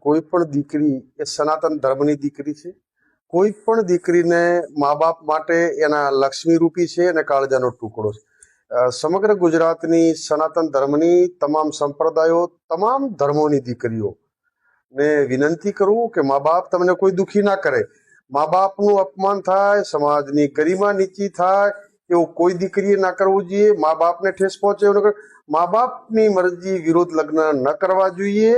કોઈ પણ દીકરી એ સનાતન ધર્મની દીકરી છે. કોઈ પણ દીકરીને મા બાપ માટે એના લક્ષ્મી રૂપી છે અને કાળજાનો ટુકડો છે. સમગ્ર ગુજરાતની સનાતન ધર્મની તમામ સંપ્રદાયો, તમામ ધર્મોની દીકરીઓ ને વિનંતી કરું કે મા બાપ તમને કોઈ દુખી ના કરે. મા બાપનું અપમાન થાય, સમાજની ગરિમા નીચી થાય, એવું કોઈ દીકરીએ ના કરવું જોઈએ. મા બાપને ઠેસ પહોંચે એવું ન કરે. મા બાપની મરજી વિરુદ્ધ લગ્ન ન કરવા જોઈએ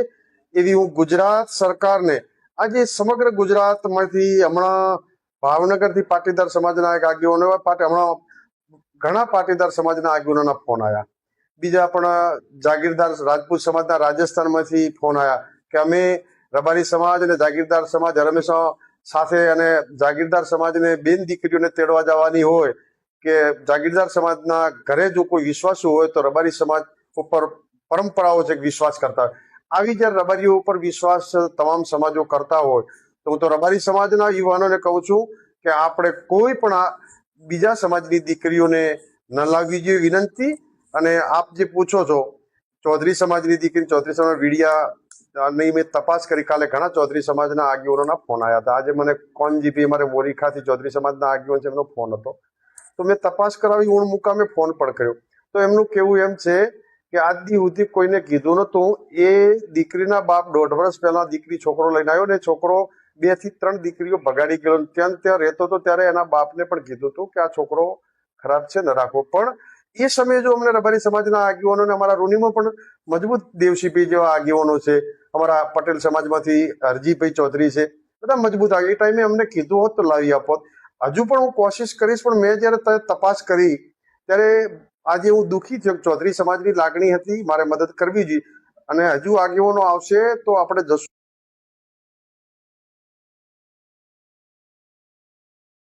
એવી હું ગુજરાત સરકારને, આજે સમગ્ર ગુજરાતમાંથી હમણાં ભાવનગરથી પાટીદાર સમાજના એક આગેવાનો, હમણાં ઘણા પાટીદાર સમાજના આગેવાનોના ફોન આવ્યા. બીજા પણ જાગીરદાર રાજપૂત સમાજના રાજસ્થાનમાંથી ફોન આવ્યા કે અમે રબારી સમાજ અને જાગીરદાર સમાજ હંમેશા સાથે, અને જાગીરદાર સમાજને બેન દીકરીઓને તેડવા જવાની હોય કે જાગીરદાર સમાજના ઘરે જો કોઈ વિશ્વાસુ હોય તો રબારી સમાજ ઉપર પરંપરાઓ છે વિશ્વાસ કરતા હોય. આવી જ્યારે રબારીઓ ઉપર વિશ્વાસ તમામ સમાજો કરતા હોય તો હું તો રબારી સમાજના યુવાનોને કહું છું કે આપણે કોઈ પણ બીજા સમાજની દીકરીઓને ન લાવવી જોઈએ, વિનંતી. અને આપ જે પૂછો છો ચૌધરી સમાજની દીકરી, ચૌધરી સમાજ વીડિયા ની મેં તપાસ કરી. કાલે ઘણા ચૌધરી સમાજના આગેવાનોના ફોન આવ્યા હતા. આજે મને કોનજીપી અમારે મોરીખાથી ચૌધરી સમાજના આગેવાન છે, એમનો ફોન હતો. તો મેં તપાસ કરાવી, ઊણ મુકામે ફોન પણ કર્યો. તો એમનું કેવું એમ છે કે આજ દી સુધી કોઈને કીધું નતું. એ દીકરીના બાપ 1.5 વર્ષ પહેલા દીકરી છોકરો લઈને આવ્યો ને છોકરો 2 થી 3 દીકરીઓ ભગાડી ગયો. ત્યાં રહેતો હતો ત્યારે એના બાપને પણ કીધું હતું કે આ છોકરો ખરાબ છે, ન રાખવો. પણ એ સમયે જો અમને રબારી સમાજના આગેવાનોને, અમારા રૂનીમાં પણ મજબૂત દેવશીભાઈ જેવા આગેવાનો છે, અમારા પટેલ સમાજમાંથી હરજીભાઈ ચૌધરી છે, બધા મજબૂત આગળ. એ ટાઈમે અમને કીધું હોત તો લાવી આપોત. હજુ પણ હું કોશિશ કરીશ, પણ મેં જયારે તપાસ કરી ત્યારે આજે હું દુઃખી થયો. ચૌધરી સમાજની લાગણી હતી, મારે મદદ કરવી જોઈએ. અને હજુ આગેવાનો આવશે તો આપણે જશું.